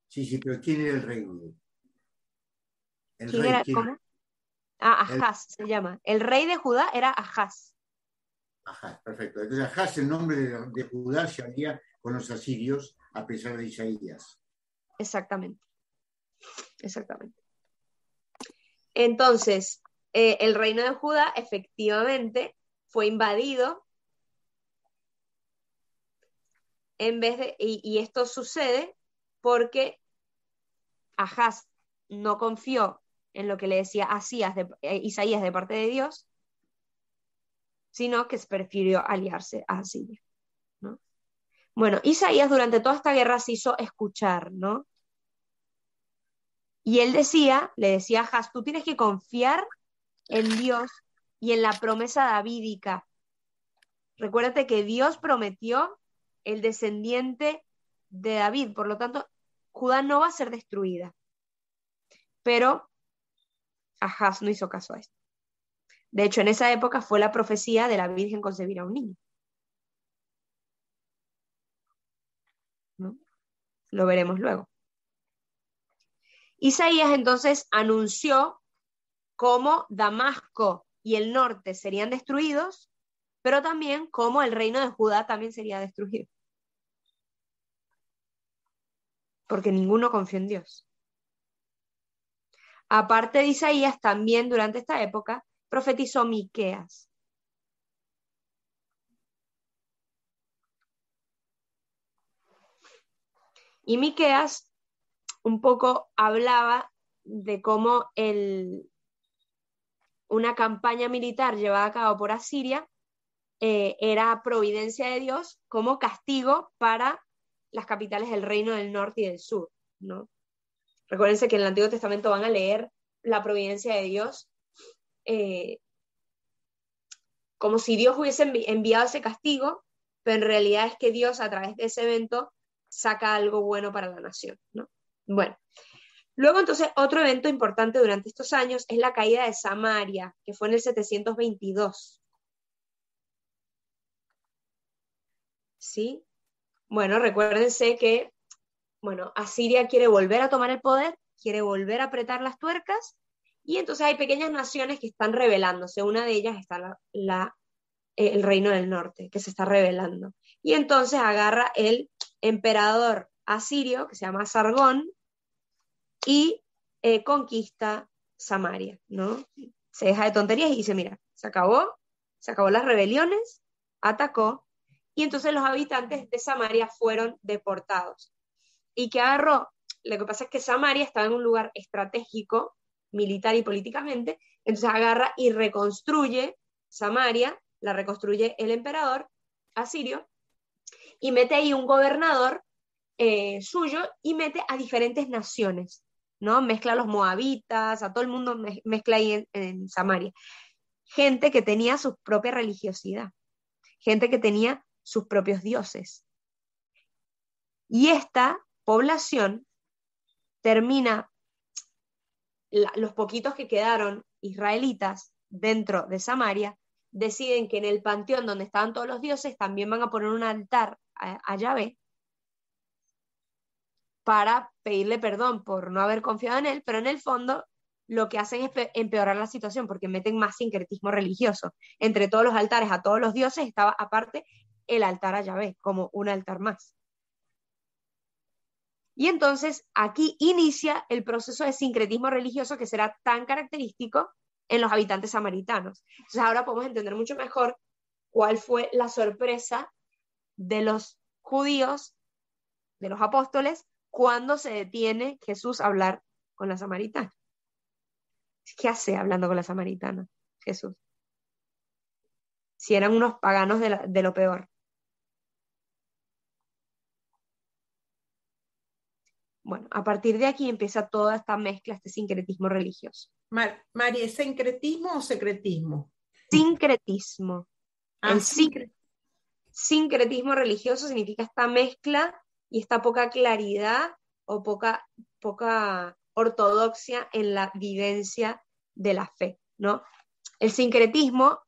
[SPEAKER 6] Sí, sí, pero ¿quién era el rey? El
[SPEAKER 1] ¿Quién
[SPEAKER 6] rey,
[SPEAKER 1] era?
[SPEAKER 6] ¿quién?
[SPEAKER 1] ¿Cómo? Ah,
[SPEAKER 6] El,
[SPEAKER 1] Ahaz se llama. El rey de Judá era Ahaz.
[SPEAKER 6] Ajá, perfecto. Entonces, Ahaz, el nombre de Judá, se alía con los asirios a pesar de Isaías.
[SPEAKER 1] Exactamente. Exactamente. Entonces, el reino de Judá efectivamente fue invadido y esto sucede porque Ahaz no confió en lo que le decía Isaías de parte de Dios, sino que prefirió aliarse a Asiria, ¿no? Bueno, Isaías durante toda esta guerra se hizo escuchar, ¿no? Y él le decía a Ahaz, tú tienes que confiar en Dios y en la promesa davídica. Recuérdate que Dios prometió el descendiente de David, por lo tanto, Judá no va a ser destruida. Pero Ahaz no hizo caso a esto. De hecho, en esa época fue la profecía de la Virgen concebir a un niño, ¿no? Lo veremos luego. Isaías entonces anunció cómo Damasco y el norte serían destruidos, pero también cómo el reino de Judá también sería destruido. Porque ninguno confió en Dios. Aparte de Isaías, también durante esta época profetizó Miqueas. Y Miqueas un poco hablaba de cómo una campaña militar llevada a cabo por Asiria era providencia de Dios como castigo para las capitales del reino del norte y del sur, ¿no? Recuérdense que en el Antiguo Testamento van a leer la providencia de Dios como si Dios hubiese enviado ese castigo, pero en realidad es que Dios a través de ese evento saca algo bueno para la nación, ¿no? Bueno, luego entonces otro evento importante durante estos años es la caída de Samaria, que fue en el 722. ¿Sí? Bueno, recuérdense que, bueno, Asiria quiere volver a tomar el poder, quiere volver a apretar las tuercas, y entonces hay pequeñas naciones que están rebelándose. Una de ellas está el reino del norte, que se está rebelando. Y entonces agarra el emperador asirio, que se llama Sargón, y conquista Samaria, ¿no? Se deja de tonterías y dice, mira, se acabó las rebeliones, atacó, y entonces los habitantes de Samaria fueron deportados. ¿Y qué agarró? Lo que pasa es que Samaria estaba en un lugar estratégico, militar y políticamente, entonces agarra y reconstruye Samaria, la reconstruye el emperador asirio, y mete ahí un gobernador suyo y mete a diferentes naciones, ¿no? Mezcla a los moabitas, a todo el mundo mezcla ahí en Samaria. Gente que tenía su propia religiosidad, gente que tenía sus propios dioses. Y esta población termina, los poquitos que quedaron israelitas dentro de Samaria, deciden que en el panteón donde estaban todos los dioses también van a poner un altar a Yahvé para pedirle perdón por no haber confiado en él, pero en el fondo lo que hacen es empeorar la situación porque meten más sincretismo religioso. Entre todos los altares a todos los dioses estaba aparte el altar a Yahvé, como un altar más. Y entonces aquí inicia el proceso de sincretismo religioso que será tan característico en los habitantes samaritanos. Entonces ahora podemos entender mucho mejor cuál fue la sorpresa de los judíos, de los apóstoles, cuando se detiene Jesús a hablar con la samaritana. ¿Qué hace hablando con la samaritana Jesús? Si eran unos paganos de lo peor. Bueno, a partir de aquí empieza toda esta mezcla, este sincretismo religioso.
[SPEAKER 2] María, ¿es sincretismo o secretismo?
[SPEAKER 1] Sincretismo. El
[SPEAKER 2] Sincretismo.
[SPEAKER 1] sincretismo religioso significa esta mezcla y esta poca claridad o poca ortodoxia en la vivencia de la fe, ¿no? El sincretismo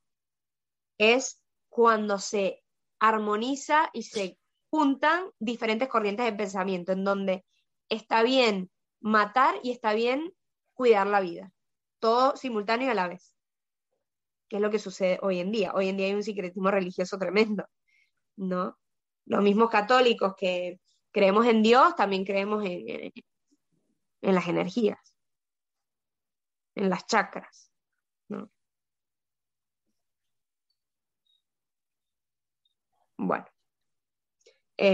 [SPEAKER 1] es cuando se armoniza y se juntan diferentes corrientes de pensamiento, en donde está bien matar y está bien cuidar la vida, todo simultáneo a la vez, que es lo que sucede hoy en día. Hoy en día hay un sincretismo religioso tremendo, ¿no? Los mismos católicos que creemos en Dios, también creemos en las energías, en las chakras, ¿no? Bueno,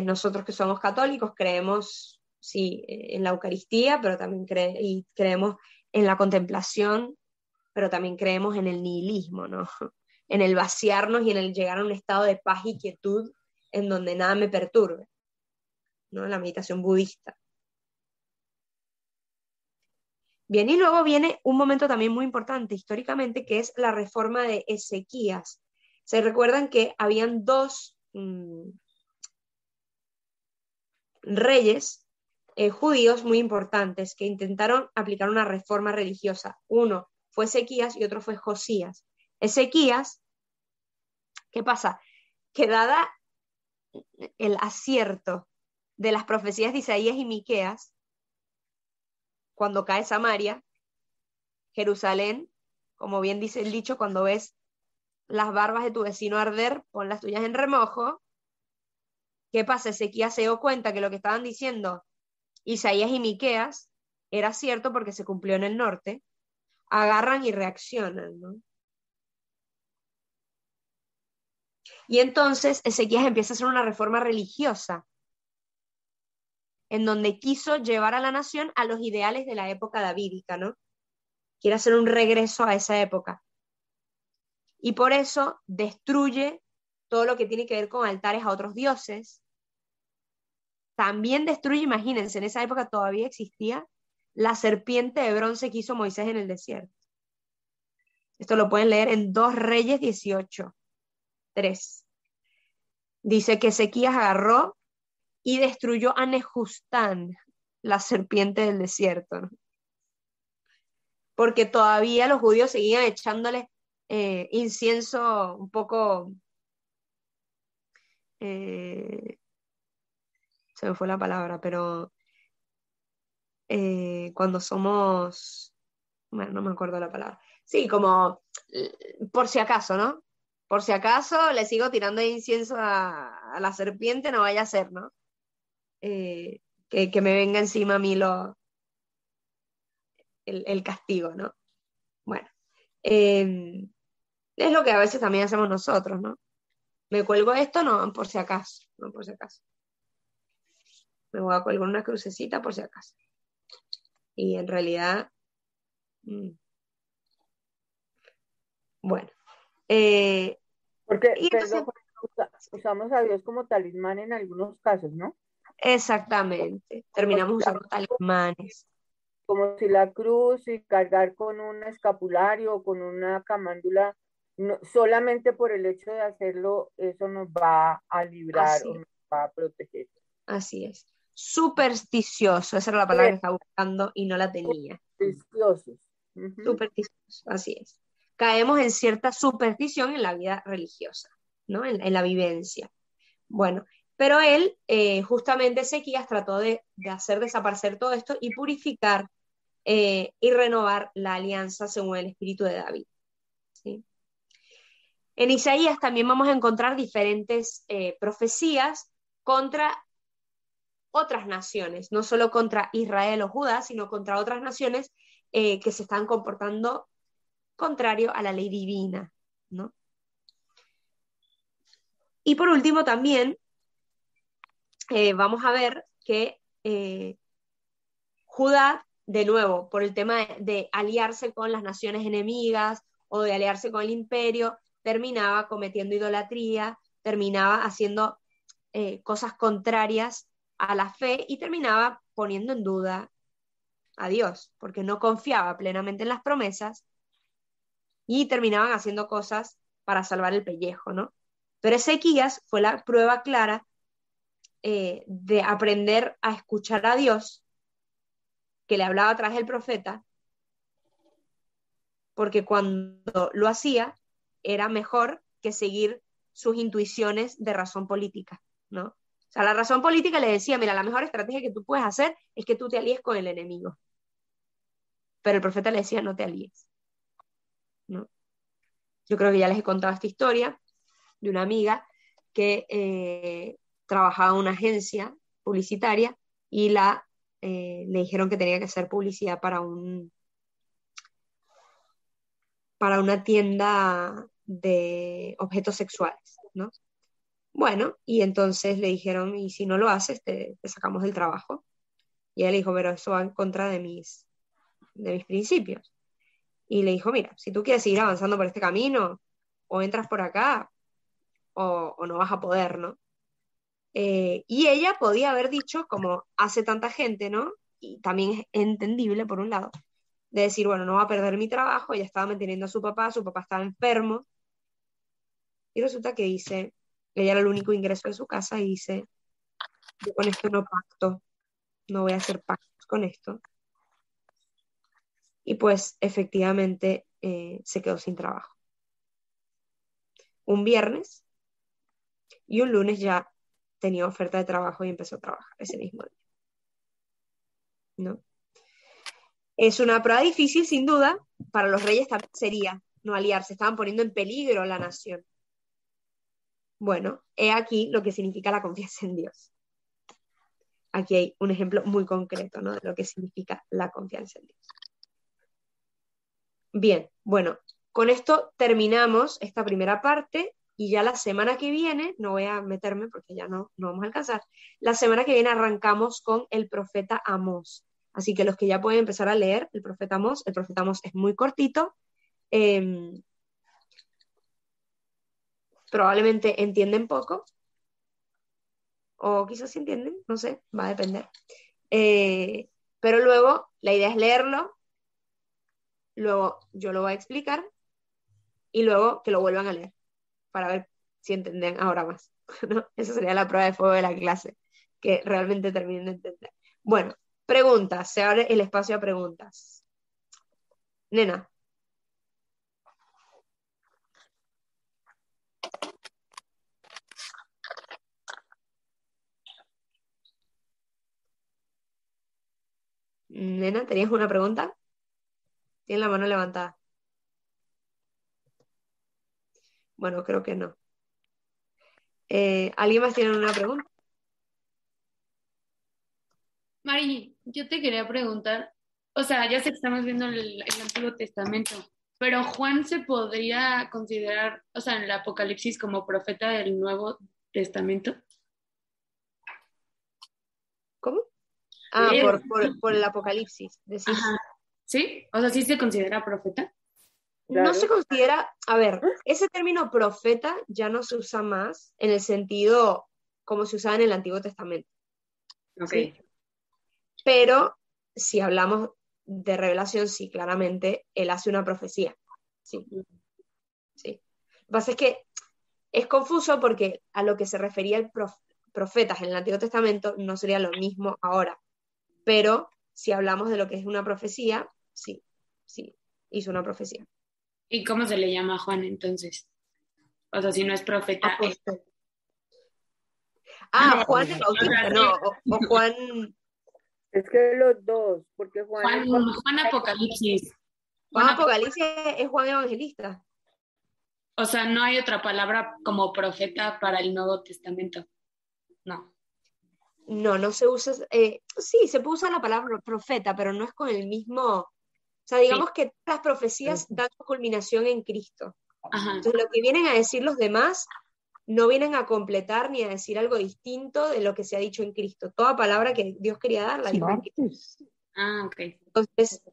[SPEAKER 1] nosotros que somos católicos creemos, sí, en la Eucaristía, pero también creemos en la contemplación, pero también creemos en el nihilismo, ¿no? En el vaciarnos y en el llegar a un estado de paz y quietud en donde nada me perturbe, ¿no? La meditación budista. Bien, y luego viene un momento también muy importante históricamente, que es la reforma de Ezequías. Se recuerdan que habían dos reyes judíos muy importantes que intentaron aplicar una reforma religiosa. Uno fue Ezequías y otro fue Josías. Ezequías, ¿qué pasa? Que dada el acierto de las profecías de Isaías y Miqueas, cuando cae Samaria, Jerusalén, como bien dice el dicho, cuando ves las barbas de tu vecino arder, pon las tuyas en remojo. ¿Qué pasa? Ezequías se dio cuenta que lo que estaban diciendo Isaías y Miqueas era cierto porque se cumplió en el norte. Agarran y reaccionan, ¿no? Y entonces Ezequías empieza a hacer una reforma religiosa en donde quiso llevar a la nación a los ideales de la época davídica, ¿no? Quiere hacer un regreso a esa época. Y por eso destruye todo lo que tiene que ver con altares a otros dioses. También destruye, imagínense, en esa época todavía existía la serpiente de bronce que hizo Moisés en el desierto. Esto lo pueden leer en 2 Reyes 18:3. Dice que Ezequías agarró y destruyó a Nejustán, la serpiente del desierto, ¿no? Porque todavía los judíos seguían echándole incienso un poco, se me fue la palabra, pero cuando somos, bueno, no me acuerdo la palabra, sí, como por si acaso, ¿no? Por si acaso le sigo tirando incienso a la serpiente, no vaya a ser, ¿no? Que me venga encima a mí el castigo, ¿no? Bueno, es lo que a veces también hacemos nosotros, ¿no? Me cuelgo esto, no, por si acaso, no por si acaso. Me voy a colgar una crucecita por si acaso. Y en realidad, bueno.
[SPEAKER 4] Porque,
[SPEAKER 1] Y entonces,
[SPEAKER 4] perdón, usamos a Dios como talismán en algunos casos, ¿no?
[SPEAKER 1] exactamente, terminamos usando talismanes.
[SPEAKER 4] Como si la cruz y cargar con un escapulario o con una camándula, solamente por el hecho de hacerlo, eso nos va a librar o nos va a proteger.
[SPEAKER 1] Así es. Supersticioso, esa era la palabra que estaba buscando y no la tenía.
[SPEAKER 4] Supersticiosos.
[SPEAKER 1] Supersticioso, así es. Caemos en cierta superstición en la vida religiosa, ¿no? En la vivencia. Bueno, pero él, justamente Ezequías, trató de hacer desaparecer todo esto y purificar y renovar la alianza según el espíritu de David, ¿sí? En Isaías también vamos a encontrar diferentes profecías contra otras naciones, no solo contra Israel o Judá, sino contra otras naciones que se están comportando contrario a la ley divina, ¿no? Y por último también vamos a ver que Judá, de nuevo, por el tema de aliarse con las naciones enemigas o de aliarse con el imperio, terminaba cometiendo idolatría, terminaba haciendo cosas contrarias a la fe y terminaba poniendo en duda a Dios, porque no confiaba plenamente en las promesas y terminaban haciendo cosas para salvar el pellejo, ¿no? Pero Ezequías fue la prueba clara de aprender a escuchar a Dios, que le hablaba a través del profeta, porque cuando lo hacía era mejor que seguir sus intuiciones de razón política, ¿no? O sea, la razón política le decía, mira, la mejor estrategia que tú puedes hacer es que tú te alíes con el enemigo. Pero el profeta le decía, no te alíes, ¿no? Yo creo que ya les he contado esta historia de una amiga que trabajaba en una agencia publicitaria y le dijeron que tenía que hacer publicidad para una tienda de objetos sexuales, ¿no? Bueno, y entonces le dijeron, y si no lo haces, te sacamos del trabajo. Y ella le dijo, pero eso va en contra de mis principios. Y le dijo, mira, si tú quieres seguir avanzando por este camino, o entras por acá, o no vas a poder, ¿no? Y ella podía haber dicho, como hace tanta gente, ¿no? Y también es entendible, por un lado, de decir, bueno, no va a perder mi trabajo, ella estaba manteniendo a su papá estaba enfermo, y resulta que dice, ella era el único ingreso de su casa, y dice, yo con esto no pacto, no voy a hacer pactos con esto. Y pues efectivamente se quedó sin trabajo. Un viernes y un lunes ya tenía oferta de trabajo y empezó a trabajar ese mismo día, ¿no? Es una prueba difícil, sin duda. Para los reyes también sería no aliarse, estaban poniendo en peligro la nación. Bueno, he aquí lo que significa la confianza en Dios. Aquí hay un ejemplo muy concreto, ¿no?, de lo que significa la confianza en Dios. Bien, bueno, con esto terminamos esta primera parte y ya la semana que viene, no voy a meterme porque ya no vamos a alcanzar, la semana que viene arrancamos con el profeta Amós. Así que los que ya pueden empezar a leer el profeta Amós es muy cortito, probablemente entienden poco, o quizás sí entienden, no sé, va a depender. Pero luego la idea es leerlo, luego yo lo voy a explicar y luego que lo vuelvan a leer para ver si entienden ahora más, ¿no? Esa sería la prueba de fuego de la clase, que realmente terminen de entender. Bueno, preguntas, se abre el espacio a preguntas. Nena. Nena, ¿tenías una pregunta? Tiene la mano levantada. Bueno, creo que no. ¿Alguien más tiene una pregunta?
[SPEAKER 7] Mari, yo te quería preguntar, o sea, ya sé que estamos viendo el Antiguo Testamento, pero Juan se podría considerar, o sea, en el Apocalipsis como profeta del Nuevo Testamento.
[SPEAKER 1] ¿Cómo? Por el Apocalipsis, decís.
[SPEAKER 7] Ajá. ¿Sí? O sea, ¿sí se considera profeta?
[SPEAKER 4] Claro.
[SPEAKER 1] No se considera, a ver, ese término profeta ya no se usa más en el sentido como se usaba en el Antiguo Testamento.
[SPEAKER 7] Ok.
[SPEAKER 1] ¿Sí? Pero si hablamos de revelación, sí, claramente él hace una profecía. Sí. Sí. Lo que pasa es que es confuso porque a lo que se refería el profetas en el Antiguo Testamento no sería lo mismo ahora. Pero si hablamos de lo que es una profecía, sí, hizo una profecía.
[SPEAKER 7] ¿Y cómo se le llama a Juan entonces? O sea, si no es profeta.
[SPEAKER 1] Apóstol. Juan el Bautista, no, o Juan.
[SPEAKER 4] Es que los dos, porque Juan
[SPEAKER 7] Apocalipsis.
[SPEAKER 1] Juan Apocalipsis es Juan Evangelista.
[SPEAKER 7] O sea, no hay otra palabra como profeta para el Nuevo Testamento. No.
[SPEAKER 1] No se usa. Sí, se puede usar la palabra profeta, pero no es con el mismo. O sea, digamos que las profecías dan su culminación en Cristo.
[SPEAKER 7] Ajá.
[SPEAKER 1] Entonces, lo que vienen a decir los demás no vienen a completar ni a decir algo distinto de lo que se ha dicho en Cristo. Toda palabra que Dios quería dar, la dijo en Cristo.
[SPEAKER 7] Ok.
[SPEAKER 1] Entonces,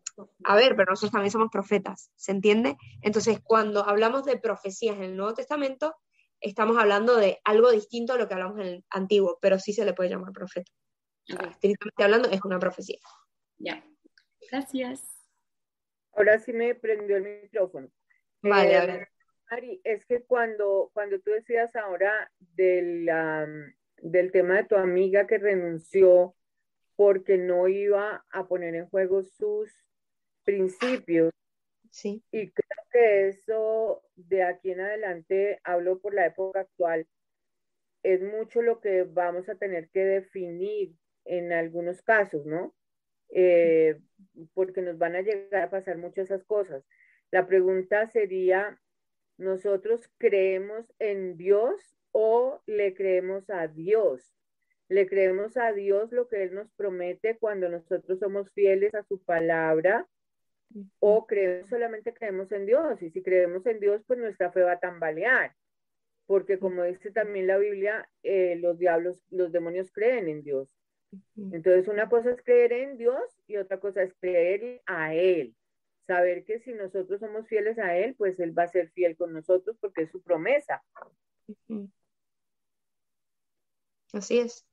[SPEAKER 1] a ver, pero nosotros también somos profetas, ¿se entiende? Entonces, cuando hablamos de profecías en el Nuevo Testamento, estamos hablando de algo distinto a lo que hablamos en el Antiguo, pero sí se le puede llamar profeta.
[SPEAKER 7] Okay.
[SPEAKER 1] Estrictamente hablando, es una profecía.
[SPEAKER 7] Ya. Gracias.
[SPEAKER 4] Ahora sí me prendió el micrófono.
[SPEAKER 1] Vale,
[SPEAKER 4] Eh,
[SPEAKER 1] ahora.
[SPEAKER 4] Mari, es que cuando tú decías ahora del tema de tu amiga que renunció porque no iba a poner en juego sus principios,
[SPEAKER 1] Sí.
[SPEAKER 4] y creo que eso de aquí en adelante, hablo por la época actual, es mucho lo que vamos a tener que definir en algunos casos, ¿no? Eh, Porque nos van a llegar a pasar muchas esas cosas. La pregunta sería, ¿nosotros creemos en Dios o le creemos a Dios? ¿Le creemos a Dios lo que Él nos promete cuando nosotros somos fieles a su palabra? ¿O solamente creemos en Dios? Y si creemos en Dios, pues nuestra fe va a tambalear. Porque como dice también la Biblia, los demonios creen en Dios. Entonces, una cosa es creer en Dios y otra cosa es creer a Él. Saber que si nosotros somos fieles a Él, pues Él va a ser fiel con nosotros porque es su promesa.
[SPEAKER 1] Así es.